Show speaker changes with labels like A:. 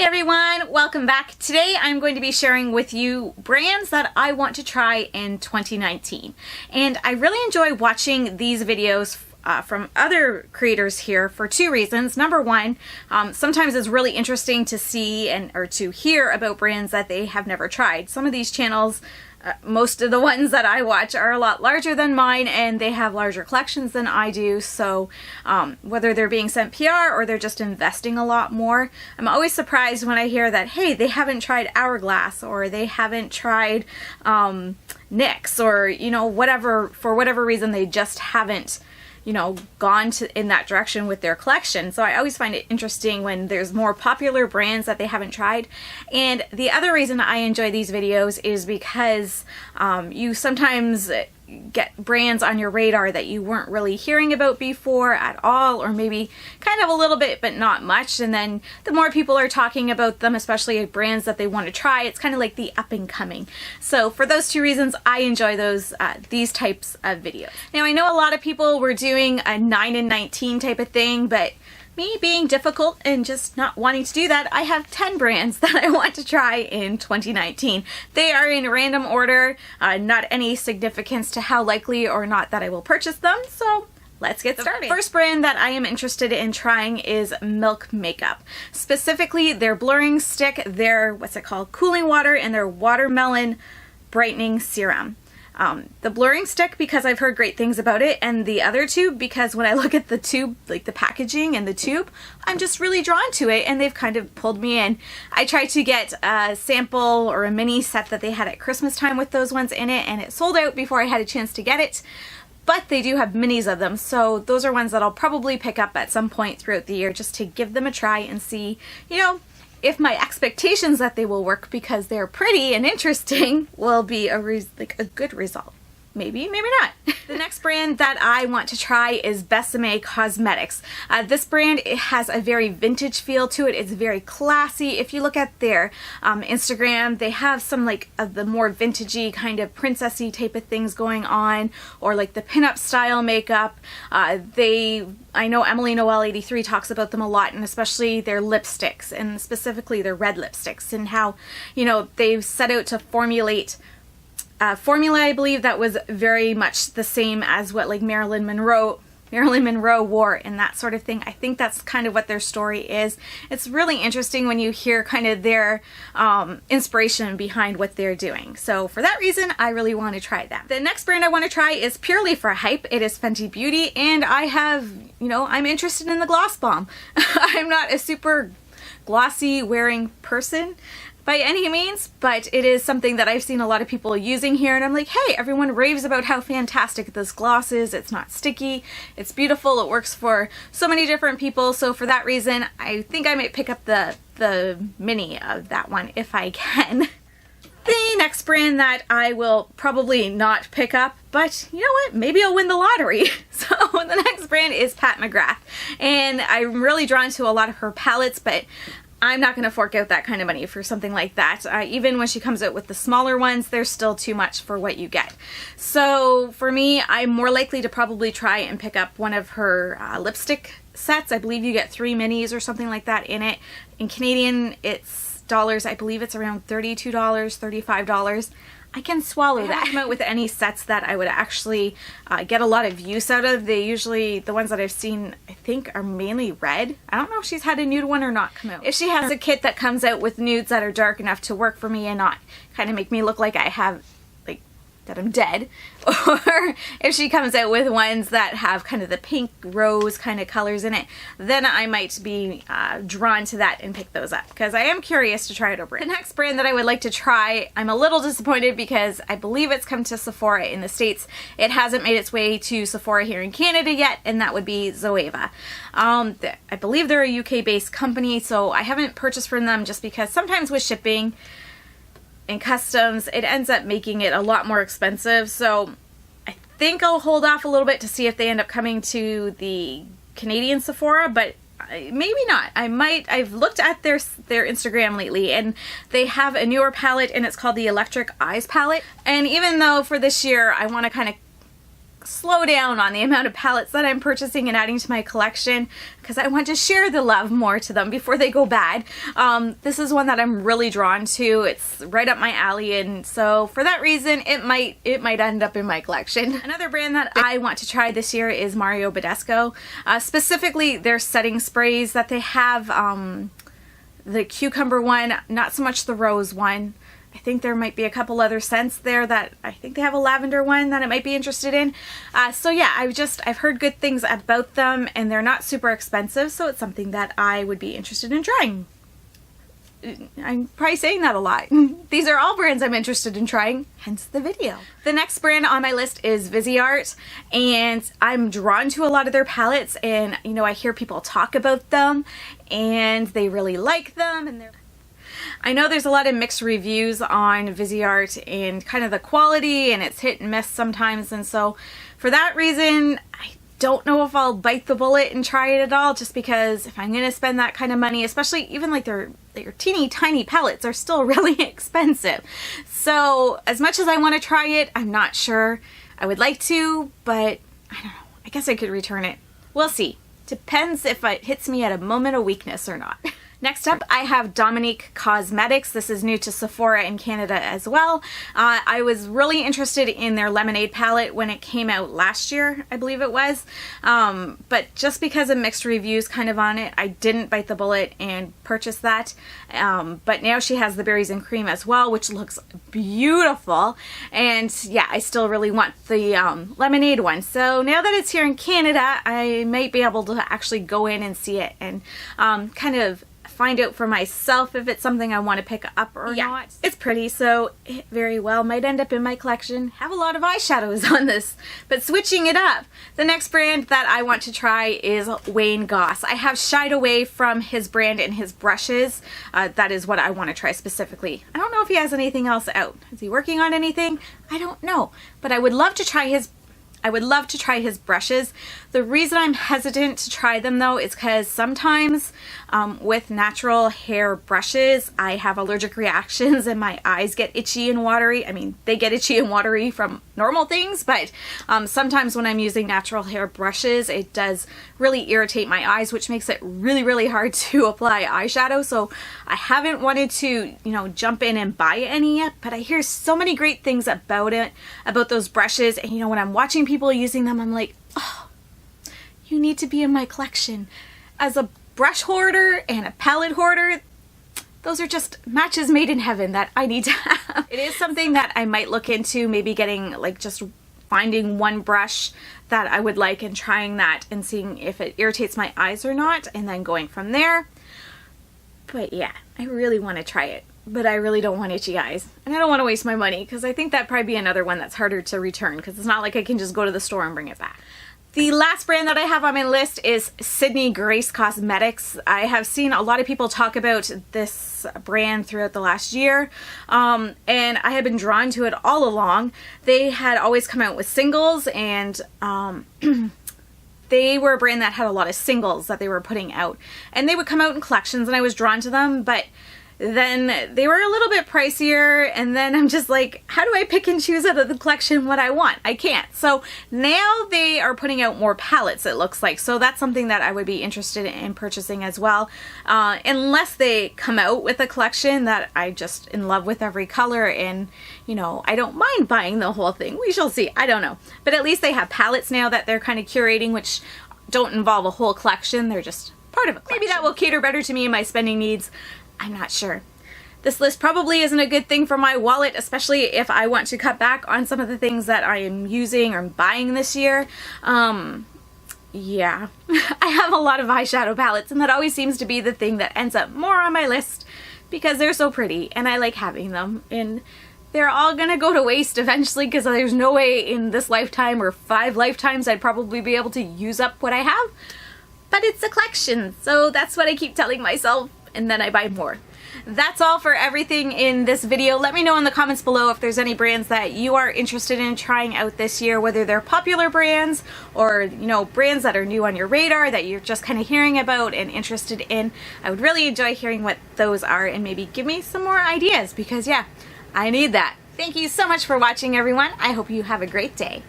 A: Hey everyone, welcome back. Today I'm going to be sharing with you brands that I want to try in 2019. And I really enjoy watching these videos from other creators here for two reasons. Number one, sometimes it's really interesting to see or to hear about brands that they have never tried. Some of these channels, most of the ones that I watch are a lot larger than mine and they have larger collections than I do, so whether they're being sent PR or they're just investing a lot more, I'm always surprised when I hear that, hey, they haven't tried Hourglass or they haven't tried NYX or, you know, whatever, for whatever reason they just haven't, you know, gone in that direction with their collection. So I always find it interesting when there's more popular brands that they haven't tried. And the other reason I enjoy these videos is because you sometimes get brands on your radar that you weren't really hearing about before at all, or maybe kind of a little bit but not much, and then the more people are talking about them, especially brands that they want to try, it's kind of like the up and coming. So for those two reasons, I enjoy these types of videos. Now I know a lot of people were doing a 9 and 19 type of thing, but me being difficult and just not wanting to do that, I have 10 brands that I want to try in 2019. They are in random order, not any significance to how likely or not that I will purchase them, so let's get started. The first brand that I am interested in trying is Milk Makeup. Specifically their blurring stick, their, what's it called, cooling water, and their watermelon brightening serum. The blurring stick because I've heard great things about it, and the other tube because when I look at the tube, like the packaging and the tube, I'm just really drawn to it and they've kind of pulled me in. I tried to get a sample or a mini set that they had at Christmas time with those ones in it, and it sold out before I had a chance to get it. But they do have minis of them, so those are ones that I'll probably pick up at some point throughout the year just to give them a try and see, you know, if my expectations that they will work because they're pretty and interesting will be a good result. Maybe, maybe not. The next brand that I want to try is Besame Cosmetics. This brand, it has a very vintage feel to it. It's very classy. If you look at their Instagram, they have some like of the more vintagey kind of princessy type of things going on, or like the pinup style makeup. I know Emily Noel 83 talks about them a lot, and especially their lipsticks, and specifically their red lipsticks, and how, you know, they've set out to formulate formula, I believe, that was very much the same as what like Marilyn Monroe wore and that sort of thing. I think that's kind of what their story is. It's really interesting when you hear kind of their inspiration behind what they're doing. So for that reason, I really want to try that. The next brand I want to try is purely for hype. It is Fenty Beauty, and I have, you know, I'm interested in the Gloss Bomb. I'm not a super glossy wearing person by any means, but it is something that I've seen a lot of people using here, and I'm like, hey, everyone raves about how fantastic this gloss is. It's not sticky, it's beautiful, it works for so many different people, so for that reason, I think I might pick up the mini of that one if I can. The next brand that I will probably not pick up, but you know what, maybe I'll win the lottery. So the next brand is Pat McGrath, and I'm really drawn to a lot of her palettes, but I'm not going to fork out that kind of money for something like that. Even when she comes out with the smaller ones, they're still too much for what you get. So for me, I'm more likely to probably try and pick up one of her lipstick sets. I believe you get 3 minis or something like that in it. In Canadian, it's dollars. I believe it's around $32, $35. I can swallow that. I haven't come out with any sets that I would actually get a lot of use out of. They usually, the ones that I've seen, I think are mainly red. I don't know if she's had a nude one or not come out. If she has a kit that comes out with nudes that are dark enough to work for me and not kind of make me look like I have, like, that I'm dead, or if she comes out with ones that have kind of the pink rose kind of colors in it, then I might be drawn to that and pick those up because I am curious to try it over. The next brand that I would like to try, I'm a little disappointed because I believe it's come to Sephora in the States. It hasn't made its way to Sephora here in Canada yet, and that would be Zoeva. I believe they're a UK based company, so I haven't purchased from them just because sometimes with shipping and customs, it ends up making it a lot more expensive. So I think I'll hold off a little bit to see if they end up coming to the Canadian Sephora, but maybe not. I've looked at their Instagram lately, and they have a newer palette, and it's called the Electric Eyes palette. And even though for this year I want to kind of slow down on the amount of palettes that I'm purchasing and adding to my collection because I want to share the love more to them before they go bad. This is one that I'm really drawn to. It's right up my alley, and so for that reason it might end up in my collection. Another brand that I want to try this year is Mario Badescu. Specifically their setting sprays that they have, the cucumber one, not so much the rose one. I think there might be a couple other scents there that I think they have a lavender one that I might be interested in. So yeah, I've heard good things about them, and they're not super expensive, so it's something that I would be interested in trying. I'm probably saying that a lot. These are all brands I'm interested in trying, hence the video. The next brand on my list is Viseart, and I'm drawn to a lot of their palettes, and you know, I hear people talk about them and they really like them, and I know there's a lot of mixed reviews on Viseart and kind of the quality, and it's hit and miss sometimes, and so for that reason I don't know if I'll bite the bullet and try it at all, just because if I'm gonna spend that kind of money, especially even like their teeny tiny palettes are still really expensive. So as much as I want to try it, I'm not sure. I would like to, but I don't know. I guess I could return it. We'll see. Depends if it hits me at a moment of weakness or not. Next up, I have Dominique Cosmetics. This is new to Sephora in Canada as well. I was really interested in their Lemonade palette when it came out last year, I believe it was. But just because of mixed reviews kind of on it, I didn't bite the bullet and purchase that. But now she has the Berries and Cream as well, which looks beautiful. And yeah, I still really want the Lemonade one. So now that it's here in Canada, I might be able to actually go in and see it and kind of find out for myself if it's something I want to pick up or not. It's pretty, so it very well might end up in my collection. Have a lot of eyeshadows on this, but switching it up. The next brand that I want to try is Wayne Goss. I have shied away from his brand and his brushes. That is what I want to try specifically. I don't know if he has anything else out. Is he working on anything? I don't know, but I would love to try his brushes. The reason I'm hesitant to try them though is because sometimes with natural hair brushes I have allergic reactions and my eyes get itchy and watery. I mean, they get itchy and watery from normal things, but sometimes when I'm using natural hair brushes it does really irritate my eyes, which makes it really hard to apply eyeshadow. So I haven't wanted to, you know, jump in and buy any yet, but I hear so many great things about it, about those brushes, and you know, when I'm watching people using them, I'm like, oh, you need to be in my collection. As a brush hoarder and a palette hoarder, those are just matches made in heaven that I need to have. It is something that I might look into, maybe getting like just finding one brush that I would like and trying that and seeing if it irritates my eyes or not, and then going from there. But yeah, I really want to try it, but I really don't want itchy eyes, and I don't want to waste my money because I think that'd probably be another one that's harder to return because it's not like I can just go to the store and bring it back. The last brand that I have on my list is Sydney Grace Cosmetics. I have seen a lot of people talk about this brand throughout the last year, and I have been drawn to it all along. They had always come out with singles, and they were a brand that had a lot of singles that they were putting out, and they would come out in collections and I was drawn to them, but then they were a little bit pricier, and then I'm just like, how do I pick and choose out of the collection what I want? I can't. So now they are putting out more palettes, it looks like, so that's something that I would be interested in purchasing as well, unless they come out with a collection that I just in love with every color, and you know, I don't mind buying the whole thing. We shall see. I don't know, but at least they have palettes now that they're kind of curating, which don't involve a whole collection. They're just part of a collection. Maybe that will cater better to me and my spending needs. I'm not sure. This list probably isn't a good thing for my wallet, especially if I want to cut back on some of the things that I am using or buying this year. Yeah, I have a lot of eyeshadow palettes, and that always seems to be the thing that ends up more on my list because they're so pretty and I like having them, and they're all gonna go to waste eventually because there's no way in this lifetime or 5 lifetimes I'd probably be able to use up what I have. But it's a collection, so that's what I keep telling myself, and then I buy more. That's all for everything in this video. Let me know in the comments below if there's any brands that you are interested in trying out this year, whether they're popular brands or, you know, brands that are new on your radar that you're just kind of hearing about and interested in. I would really enjoy hearing what those are, and maybe give me some more ideas because yeah, I need that. Thank you so much for watching, everyone. I hope you have a great day.